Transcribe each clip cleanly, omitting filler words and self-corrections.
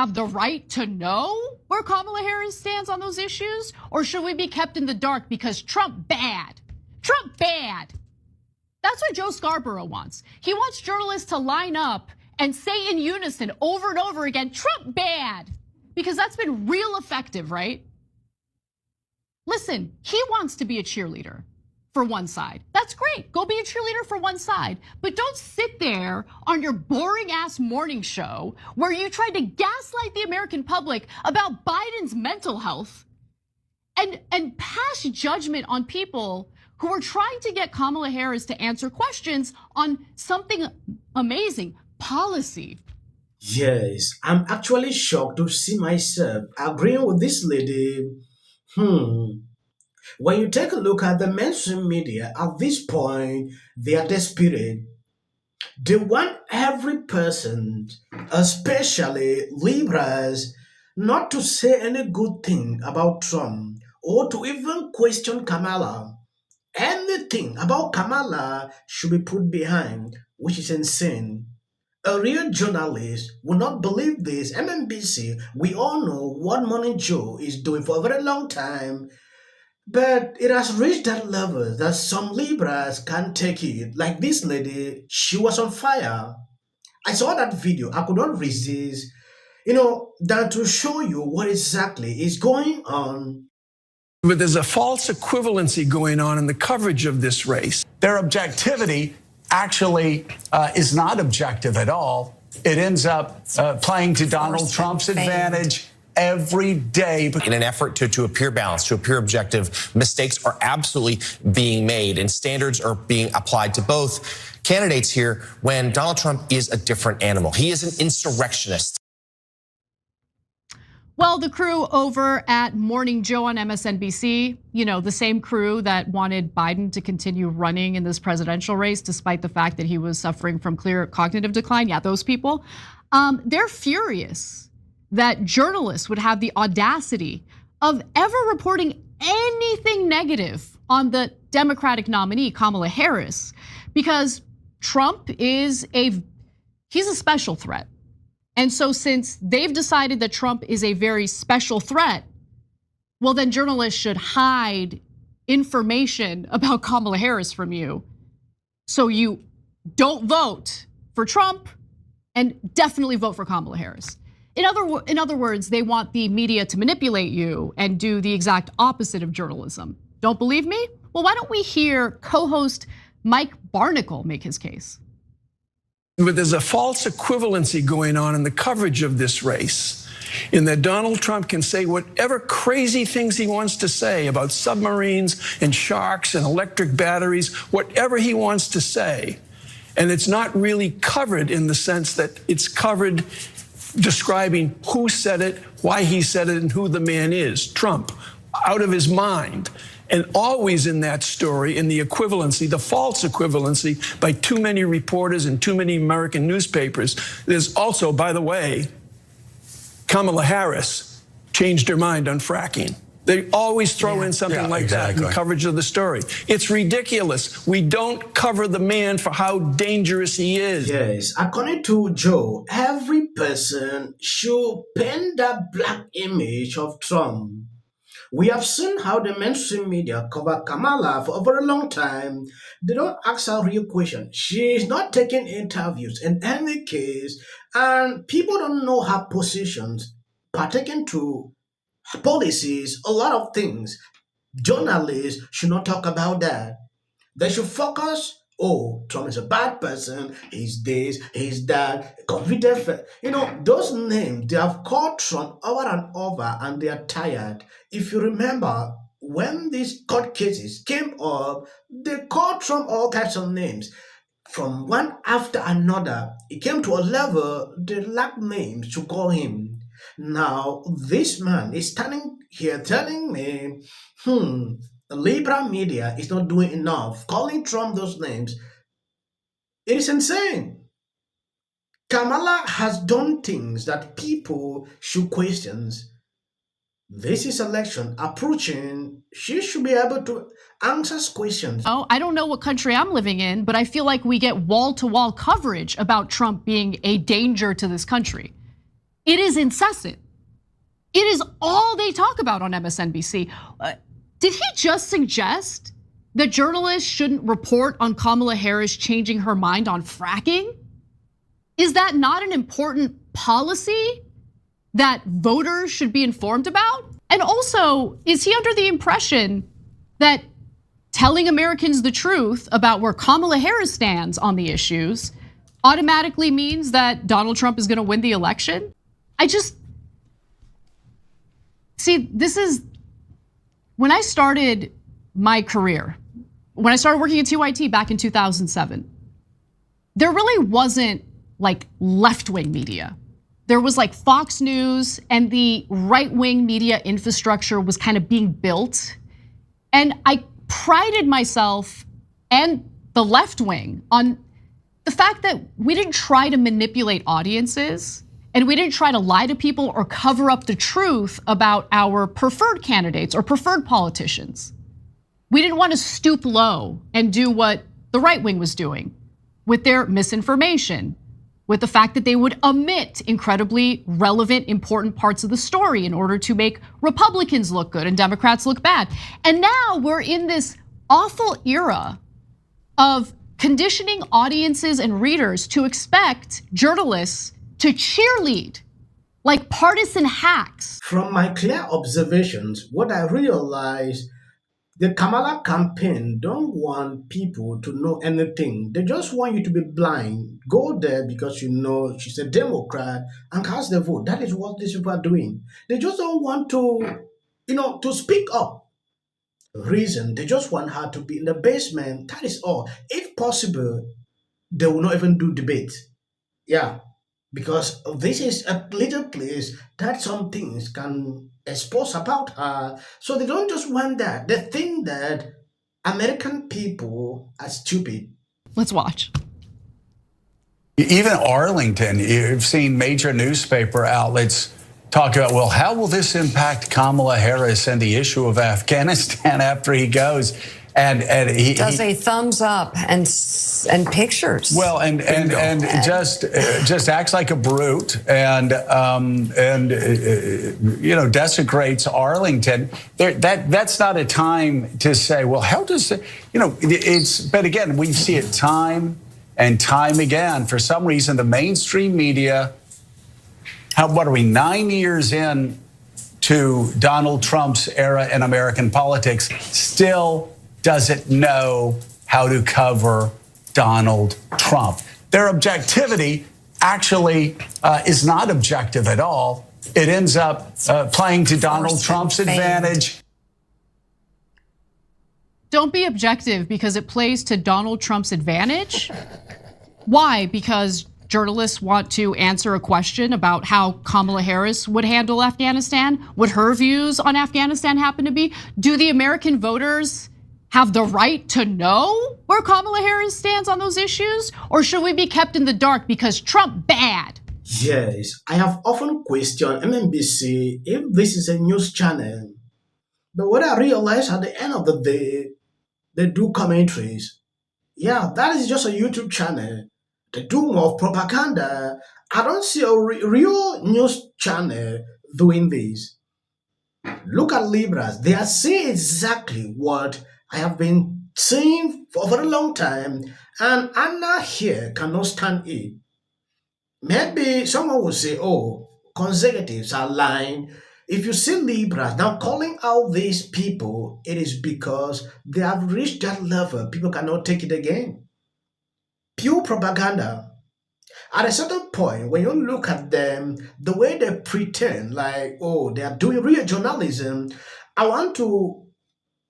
have the right to know where Kamala Harris stands on those issues? Or should we be kept in the dark because Trump bad? Trump bad. That's what Joe Scarborough wants. He wants journalists to line up and say in unison over and over again, Trump bad, because that's been real effective, right? Listen, he wants to be a cheerleader for one side. That's great. Go be a cheerleader for one side. But don't sit there on your boring ass morning show where you try to gaslight the American public about Biden's mental health and pass judgment on people who are trying to get Kamala Harris to answer questions on something amazing, policy. Yes, I'm actually shocked to see myself agreeing with this lady. When you take a look at the mainstream media at this point, they are desperate. They want every person, especially liberals, not to say any good thing about Trump or to even question Kamala. Anything about Kamala should be put behind, which is insane. A real journalist would not believe this. MSNBC, we all know what Morning Joe is doing for a very long time, but it has reached that level that some liberals can't take it. Like this lady, she was on fire. I saw that video. I could not resist, than to show you what exactly is going on. But there's a false equivalency going on in the coverage of this race. Their objectivity actually is not objective at all. It ends up playing to Donald Trump's advantage every day. In an effort to appear balanced, to appear objective, mistakes are absolutely being made and standards are being applied to both candidates here when Donald Trump is a different animal. He is an insurrectionist. Well, the crew over at Morning Joe on MSNBC, the same crew that wanted Biden to continue running in this presidential race despite the fact that he was suffering from clear cognitive decline. Yeah, those people, they're furious that journalists would have the audacity of ever reporting anything negative on the Democratic nominee, Kamala Harris, because Trump he's a special threat. And so since they've decided that Trump is a very special threat, well, then journalists should hide information about Kamala Harris from you so you don't vote for Trump and definitely vote for Kamala Harris. In other words, they want the media to manipulate you and do the exact opposite of journalism. Don't believe me? Well, why don't we hear co-host Mike Barnicle make his case? But there's a false equivalency going on in the coverage of this race, in that Donald Trump can say whatever crazy things he wants to say about submarines and sharks and electric batteries, whatever he wants to say. And it's not really covered in the sense that it's covered describing who said it, why he said it, and who the man is, Trump, out of his mind. And always in that story, in the equivalency, the false equivalency by too many reporters and too many American newspapers, there's also, by the way, Kamala Harris changed her mind on fracking. They always throw in something like that in the coverage of the story. It's ridiculous. We don't cover the man for how dangerous he is. Yes, according to Joe, every person should paint that black image of Trump. We have seen how the mainstream media cover Kamala for a very long time. They don't ask her real questions. She is not taking interviews in any case, and people don't know her positions, pertaining to her policies, a lot of things. Journalists should not talk about that. They should focus. Oh, Trump is a bad person. He's this, he's that, convicted. Those names, they have called Trump over and over and they are tired. If you remember, when these court cases came up, they called Trump all types of names. From one after another, it came to a level they lacked names to call him. Now, this man is standing here telling me, the liberal media is not doing enough, calling Trump those names. It is insane. Kamala has done things that people should question. This is election approaching. She should be able to answer questions. Oh, I don't know what country I'm living in, but I feel like we get wall-to-wall coverage about Trump being a danger to this country. It is incessant. It is all they talk about on MSNBC. Did he just suggest that journalists shouldn't report on Kamala Harris changing her mind on fracking? Is that not an important policy that voters should be informed about? And also, is he under the impression that telling Americans the truth about where Kamala Harris stands on the issues automatically means that Donald Trump is gonna win the election? See, this is, when I started my career, when I started working at TYT back in 2007, there really wasn't like left-wing media. There was like Fox News, and the right-wing media infrastructure was kind of being built. And I prided myself and the left wing on the fact that we didn't try to manipulate audiences, and we didn't try to lie to people or cover up the truth about our preferred candidates or preferred politicians. We didn't want to stoop low and do what the right wing was doing with their misinformation, with the fact that they would omit incredibly relevant, important parts of the story in order to make Republicans look good and Democrats look bad. And now we're in this awful era of conditioning audiences and readers to expect journalists to cheerlead like partisan hacks. From my clear observations, what I realized, the Kamala campaign don't want people to know anything. They just want you to be blind. Go there because you know she's a Democrat and cast the vote. That is what these people are doing. They just don't want to speak up. Reason, they just want her to be in the basement. That is all. If possible, they will not even do debate. Yeah, because this is a little place that some things can expose about her. So they don't just want that. They think that American people are stupid. Let's watch. Even Arlington, you've seen major newspaper outlets talk about, well, how will this impact Kamala Harris and the issue of Afghanistan after he goes? And he does a thumbs up and pictures. Well, and just acts like a brute and desecrates Arlington. That's not a time to say, well, how does it, it's. But again, we see it time and time again. For some reason, the mainstream media. What are we, 9 years in to Donald Trump's era in American politics, still doesn't know how to cover Donald Trump. Their objectivity actually is not objective at all. It ends up playing to Donald Trump's advantage. Don't be objective because it plays to Donald Trump's advantage. Why? Because journalists want to answer a question about how Kamala Harris would handle Afghanistan, what her views on Afghanistan happen to be. Do the American voters have the right to know where Kamala Harris stands on those issues? Or should we be kept in the dark because Trump bad? Yes, I have often questioned MSNBC if this is a news channel. But what I realize at the end of the day, they do commentaries. Yeah, that is just a YouTube channel. They do more propaganda. I don't see a real news channel doing this. Look at Libras. They are saying exactly what I have been saying for a very long time, and Anna here cannot stand it. Maybe someone will say, oh, conservatives are lying. If you see Libras now calling out these people, it is because they have reached that level. People cannot take it again. Pure propaganda. At a certain point, when you look at them, the way they pretend like, oh, they are doing real journalism, I want to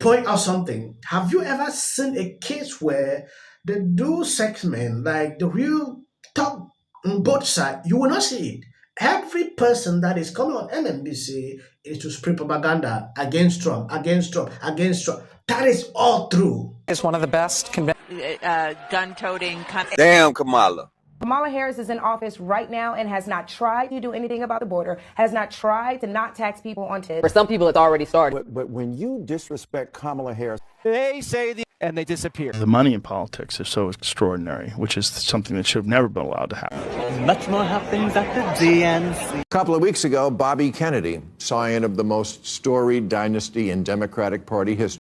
point out something. Have you ever seen a case where they do segment like the real talk on both sides? You will not see it. Every person that is coming on MSNBC is to spread propaganda against Trump, against Trump, against Trump. That is all true. It's one of the best gun-toting. Damn, Kamala. Kamala Harris is in office right now and has not tried to do anything about the border, has not tried to not tax people on TIP. For some people, it's already started. But when you disrespect Kamala Harris, they say and they disappear. The money in politics is so extraordinary, which is something that should have never been allowed to happen. Much more happens at the DNC. A couple of weeks ago, Bobby Kennedy, scion of the most storied dynasty in Democratic Party history,